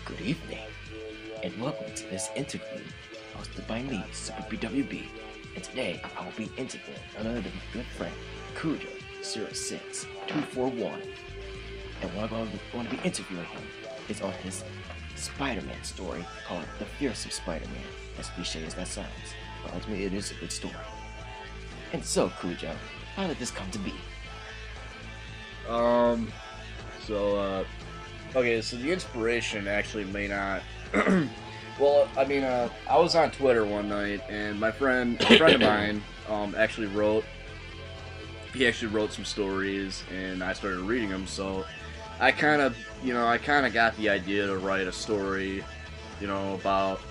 Good evening, and welcome to this interview hosted by me, Super BWB. And today I will be interviewing another good friend, CuJo06241. And what I'm going to be interviewing him is on his Spider-Man story called The Fearsome Spider-Man. As cliche as that sounds, but ultimately it is a good story. And so, CuJo, how did this come to be? Okay, so the inspiration actually may not. Well, I mean, I was on Twitter one night, and a friend of mine, actually wrote. He actually wrote some stories, and I started reading them. So, I kind of got the idea to write a story, about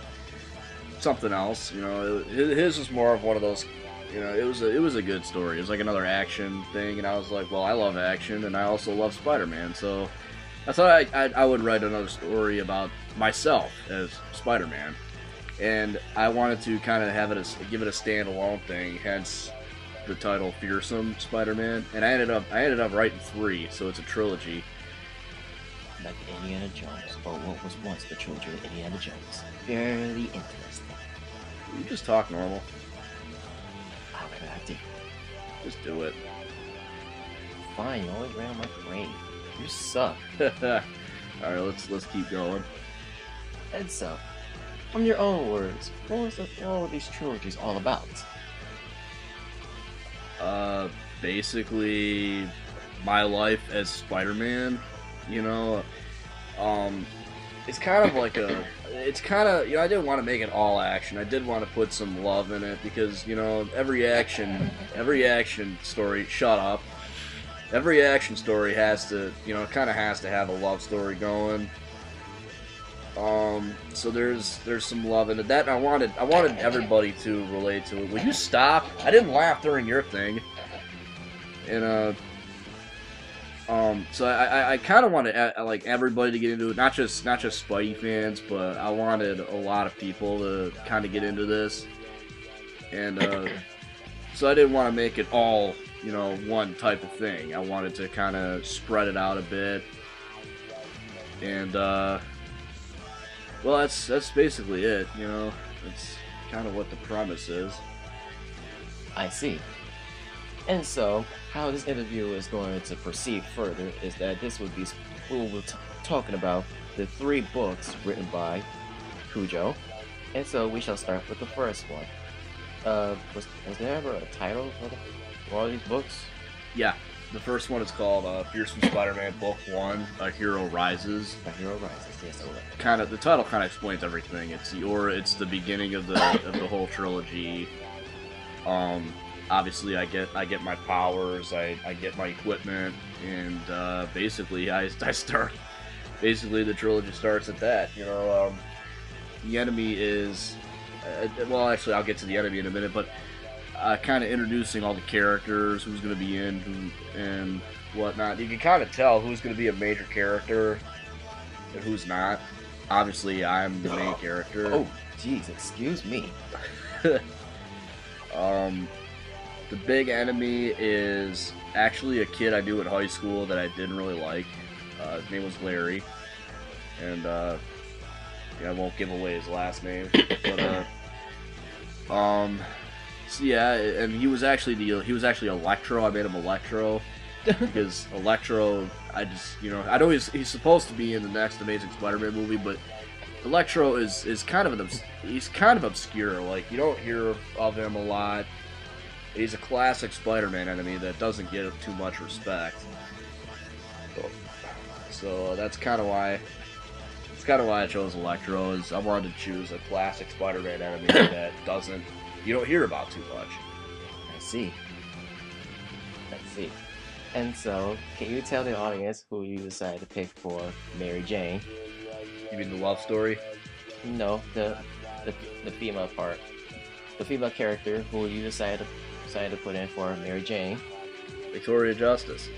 something else. His was more of one of those. It was a good story. It was like another action thing, and I was like, well, I love action, and I also love Spider-Man, so I thought I would write another story about myself as Spider-Man, and I wanted to kind of give it a standalone thing, hence the title Fearsome Spider-Man, and I ended up writing 3, so it's a trilogy. Like Indiana Jones, or what was once the trilogy of Indiana Jones. Very interesting. You just talk normal. How can I do? Just do it. Fine, you always ran on my parade. You suck. Alright, let's keep going. And so, from your own words, what was all of these trilogies all about? Basically, my life as Spider-Man, it's kind of like I didn't want to make it all action. I did want to put some love in it because, every action story, shut up. Every action story has to, kind of has to have a love story going. So there's some love in it. That I wanted everybody to relate to it. Will you stop? I didn't laugh during your thing. And so I kind of wanted like everybody to get into it, not just Spidey fans, but I wanted a lot of people to kind of get into this. And so I didn't want to make it all, one type of thing. I wanted to kind of spread it out a bit. And well, that's basically it. That's kind of what the premise is. I see. And so, how this interview is going to proceed further is that we will be talking about the 3 books written by CuJo. And so we shall start with the first one. Was there ever a title for all these books? Yeah, the first one is called Fearsome Spider-Man Book 1, A Hero Rises. A Hero Rises, yes. The title kind of explains everything. It's the beginning of the whole trilogy. Obviously, I get my powers, I get my equipment, and basically I start. Basically, the trilogy starts at that. The enemy is. Well, actually, I'll get to the enemy in a minute, but kind of introducing all the characters, who's going to be in, and whatnot. You can kind of tell who's going to be a major character and who's not. Obviously, I'm the main character. Oh, jeez, excuse me. The big enemy is actually a kid I knew in high school that I didn't really like. His name was Larry, and I won't give away his last name, but so yeah, and he was actually Electro. I made him Electro because Electro, I know he's supposed to be in the next Amazing Spider-Man movie, but Electro is kind of he's kind of obscure. Like, you don't hear of him a lot. He's a classic Spider-Man enemy that doesn't get too much respect. So that's kind of why. It's kind of why I chose Electro. Is I wanted to choose a classic Spider-Man enemy that you don't hear about too much. I see. And so, can you tell the audience who you decided to pick for Mary Jane? You mean the love story? No, the female part. The female character who you decided to put in for Mary Jane. Victoria Justice.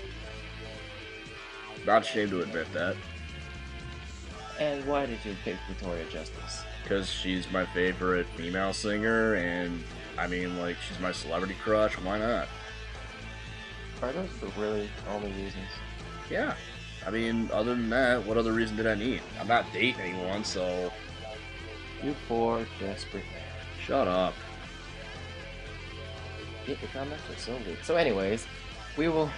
Not ashamed to admit that. And why did you pick Victoria Justice? Because she's my favorite female singer, and she's my celebrity crush. Why not? Are those the really only reasons? Yeah. I mean, other than that, what other reason did I need? I'm not dating anyone, so... You poor, desperate man. Shut up. Get the comments are so weak. So anyways, we will...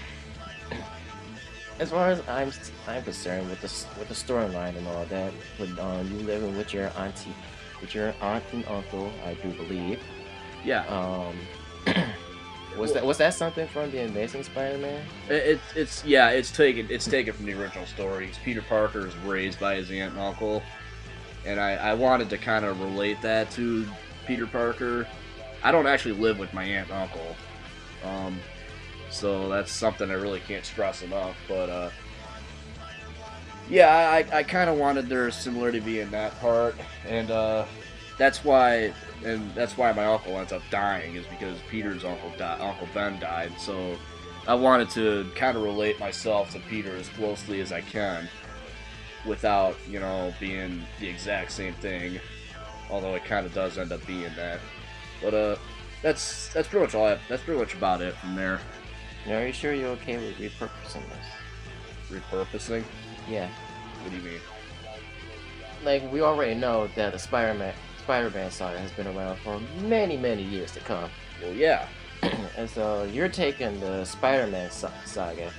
As far as I'm concerned with the storyline and all that, with you living with your aunt and uncle, I do believe. Yeah. Was that something from the Amazing Spider-Man? It's taken from the original story. Peter Parker is raised by his aunt and uncle, and I wanted to kind of relate that to Peter Parker. I don't actually live with my aunt and uncle, so that's something I really can't stress enough. But yeah, I kind of wanted their similarity to be in that part, and that's why my uncle ends up dying, is because Peter's Uncle Ben died. So I wanted to kind of relate myself to Peter as closely as I can, without, you know, being the exact same thing. Although it kind of does end up being that. But that's pretty much all. That's pretty much about it from there. Now, are you sure you're okay with repurposing this? Repurposing? Yeah. What do you mean? Like, we already know that the Spider-Man saga has been around for many, many years to come. Well, yeah. And so you're taking the Spider-Man saga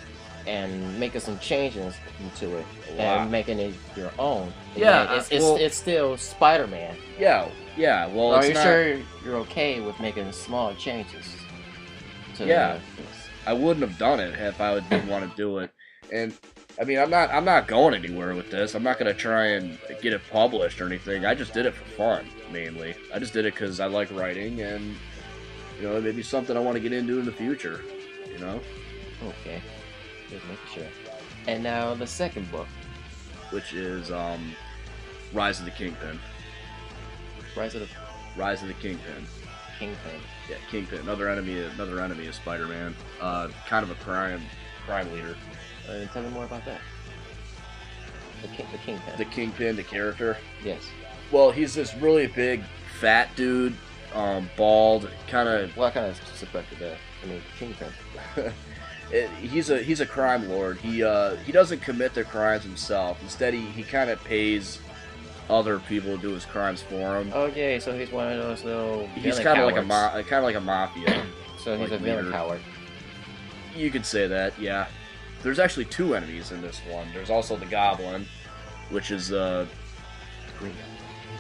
and making some changes into it and making it your own. Yeah, it's still Spider-Man. Yeah. Well, are you sure you're okay with making small changes? Yeah. I wouldn't have done it if I didn't want to do it. And I mean, I'm not going anywhere with this. I'm not gonna try and get it published or anything. I just did it for fun, mainly. I just did it because I like writing, and you know, it may be something I want to get into in the future. You know. Okay. Just making sure. And now the second book, which is Rise of the Kingpin. Rise of the Kingpin. Kingpin. Yeah, Kingpin. Another enemy of Spider-Man. Kind of a crime leader. Tell me more about that. The Kingpin. The Kingpin, the character. Yes. Well, he's this really big, fat dude, bald, kind of. Well, I kind of suspected that. I mean, Kingpin. He's a crime lord. He doesn't commit their crimes himself. Instead, he kind of pays other people to do his crimes for him. Okay, so he's one of those little. He's kind of like a mafia. So he's like a villain coward. You could say that, yeah. There's actually two enemies in this one. There's also the Goblin, which is Green.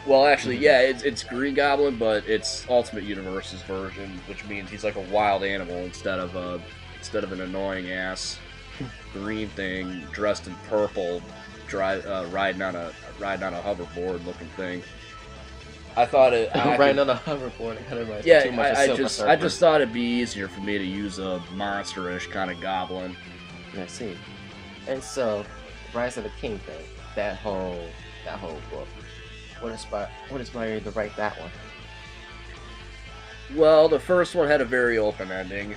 Well, actually, yeah, it's Green Goblin, but it's Ultimate Universe's version, which means he's like a wild animal instead of an annoying ass green thing dressed in purple, riding on a hoverboard looking thing. I thought it riding on a hoverboard. I just thought it'd be easier for me to use a monsterish kind of goblin. I see. And so, Rise of the Kingpin, that whole book. What inspired you to write that one? Well, the first one had a very open ending,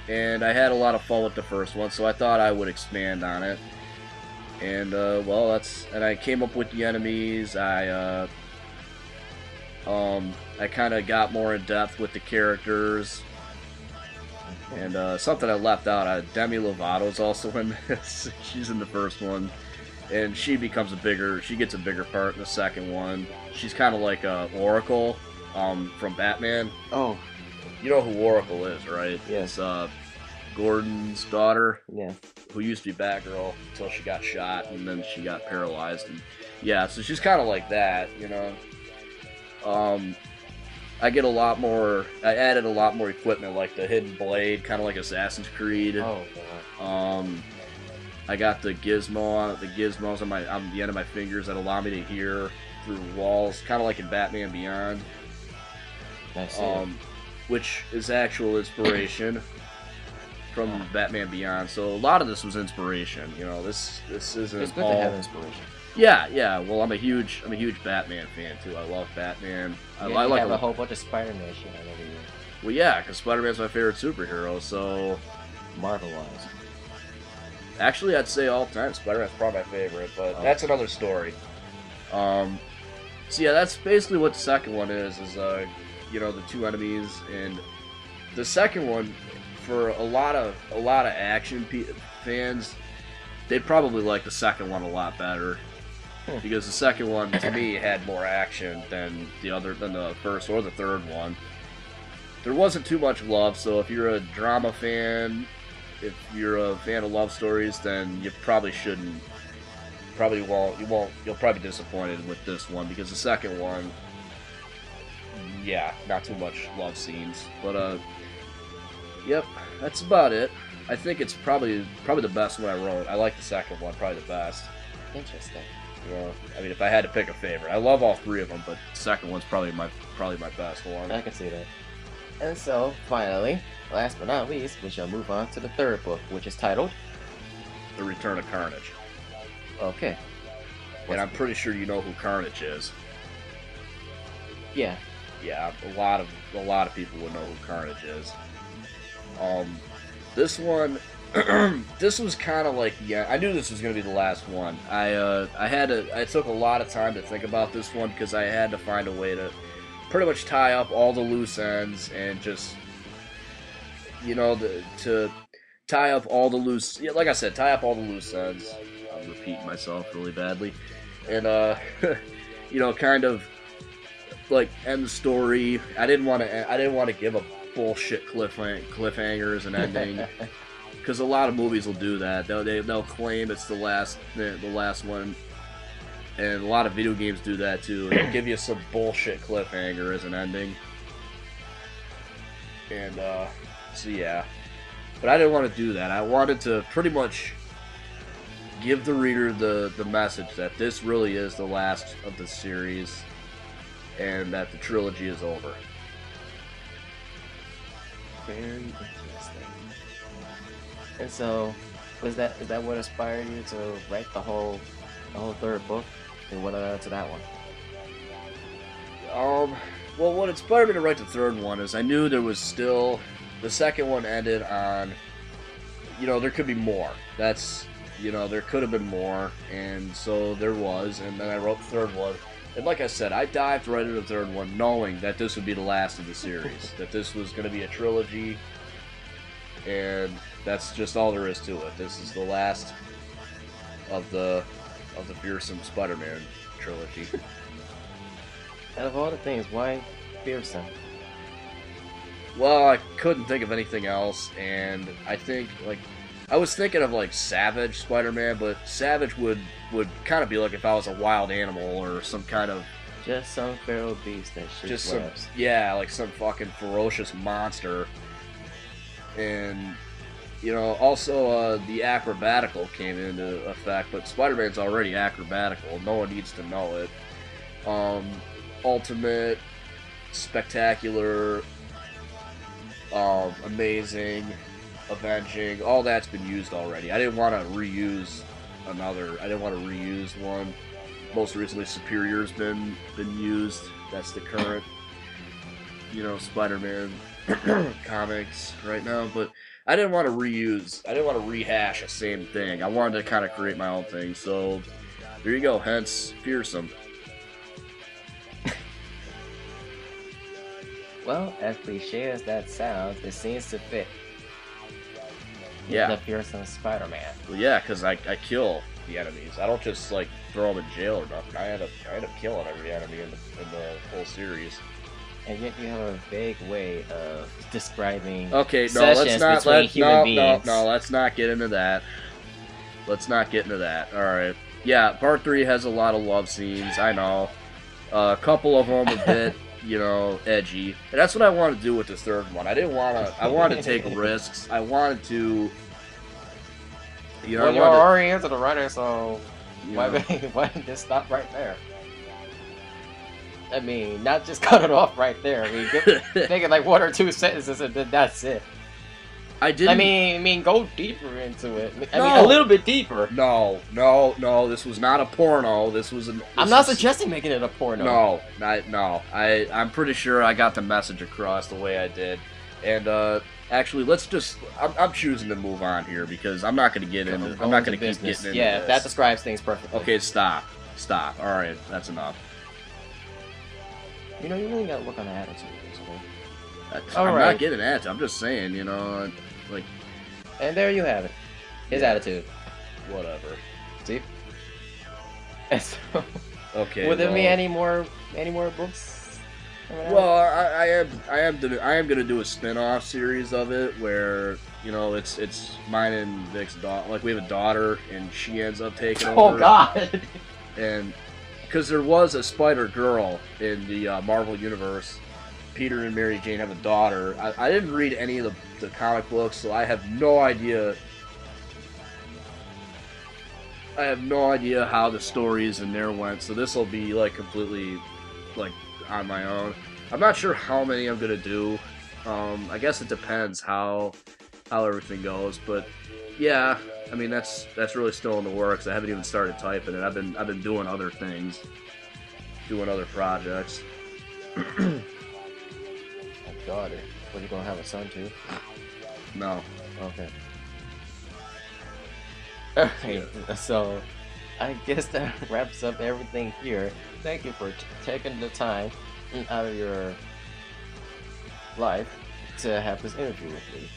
and I had a lot of fun with the first one, so I thought I would expand on it. And and I came up with the enemies. I kind of got more in depth with the characters. And something I left out, Demi Lovato's also in this. She's in the first one, and she gets a bigger part in the second one. She's kind of like Oracle from Batman. Oh, you know who Oracle is, right? Yes. It's Gordon's daughter. Yeah. Who used to be Batgirl until she got shot, and then she got paralyzed. And yeah, so she's kind of like that, you know. I added a lot more equipment, like the hidden blade, kind of like Assassin's Creed. Oh god. I got the gizmos on the end of my fingers that allow me to hear through walls, kind of like in Batman Beyond. I see. Which is actual inspiration from Batman Beyond. So a lot of this was inspiration. You know, this isn't. It's good to have inspiration. Yeah. Well, I'm a huge Batman fan too. I love Batman. I like a whole bunch of Spider-Man shit I never use. Well, yeah, because Spider-Man's my favorite superhero. So Marvel-wise, actually, I'd say all time Spider-Man's probably my favorite, but that's another story. So yeah, that's basically what the second one is you know, the two enemies, and the second one, for a lot of action fans, they'd probably like the second one a lot better. Hmm. Because the second one, to me, had more action than the first or the third one. There wasn't too much love, so if you're a drama fan, if you're a fan of love stories, then you probably shouldn't. You'll probably be disappointed with this one, because the second one, yeah, not too much love scenes. But, yep, that's about it. I think it's probably the best one I wrote. I like the second one, probably the best. Interesting. You know, I mean, if I had to pick a favorite, I love all three of them, but the second one's probably my best one. I can see that. And so, finally, last but not least, we shall move on to the third book, which is titled The Return of Carnage. Okay. And I'm pretty sure you know who Carnage is. Yeah. Yeah, a lot of people would know who Carnage is. This one, this was kind of like, yeah, I knew this was gonna be the last one. I took a lot of time to think about this one because I had to find a way to pretty much tie up all the loose ends and just, you know, to tie up all the loose, yeah, like I said, tie up all the loose ends. I'm repeating myself really badly, and you know, kind of like end the story. I didn't want to give a bullshit cliffhanger as an ending, because a lot of movies will do that. They'll claim it's the last one, and a lot of video games do that too. They'll give you some bullshit cliffhanger as an ending, and so yeah. But I didn't want to do that. I wanted to pretty much give the reader the message that this really is the last of the series, and that the trilogy is over. Very interesting. And so, is that what inspired you to write the whole third book? And what to that one? Well, what inspired me to write the third one is I knew there was still, the second one ended on, you know, there could be more. That's, you know, there could have been more, and so there was, and then I wrote the third one. And like I said, I dived right into the third one knowing that this would be the last of the series, that this was going to be a trilogy, and that's just all there is to it. This is the last of the Fearsome Spider-Man trilogy. Out of all the things, why Fearsome? Well, I couldn't think of anything else, and I think, like, I was thinking of, like, Savage Spider-Man, but Savage would kind of be like if I was a wild animal or some kind of... Just some feral beast that shoots webs. Yeah, like some fucking ferocious monster. And, you know, also the acrobatical came into effect, but Spider-Man's already acrobatical. No one needs to know it. Ultimate, spectacular, amazing, avenging, all that's been used already. I didn't want to reuse one. Most recently, Superior's been used. That's the current, you know, Spider-Man comics right now. But I didn't want to rehash the same thing. I wanted to kind of create my own thing. So there you go. Hence, Fearsome. Well, as cliche as that sounds, it seems to fit. Yeah. The Fearsome Spider-Man. Well, yeah, because I kill the enemies. I don't just like throw them in jail or nothing. I end up killing every enemy in the whole series. And yet you have a vague way of describing sessions between human beings. No, let's not get into that. All right. Yeah, part 3 has a lot of love scenes. I know. A couple of them a bit, you know, edgy. And that's what I wanted to do with this third one. I wanted to take risks. I wanted to, you know, well, you're already into the writer, so why just stop right there? I mean, not just cut it off right there. I mean, make it like 1 or 2 sentences and then that's it. I didn't. I mean, go deeper into it. I mean, a little bit deeper. No. This was not a porno. I'm not suggesting making it a porno. No. I'm pretty sure I got the message across the way I did. And actually, let's just. I'm choosing to move on here because I'm not going to get into. I'm not going to keep getting into Yeah, this. that describes things perfectly. Okay, stop. All right, that's enough. You know, you really got to work on the attitude. I'm not getting at it. I'm just saying, you know, like. And there you have it. His attitude. whatever. See? And so, Okay. will there be well- any more books? Well, I am gonna do a spin-off series of it where it's mine and Vic's daughter. Like we have a daughter, and she ends up taking over. Oh God! And because there was a Spider Girl in the Marvel universe, Peter and Mary Jane have a daughter. I didn't read any of the comic books, so I have no idea. I have no idea how the stories in there went. So this will be like completely like on my own. I'm not sure how many I'm gonna do. I guess it depends how everything goes, but yeah, I mean that's really still in the works. I haven't even started typing it. I've been doing other things, doing other projects. My daughter. What, you gonna have a son too? No. Okay. Alright, so I guess that wraps up everything here. Thank you for taking the time out of your life to have this interview with me.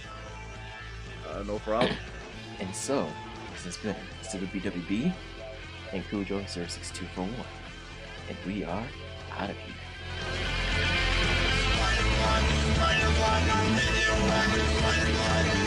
No problem. And so, this has been Mr. BWB and CuJo 06241. And we are out of here. Spider-Man, Spider-Man,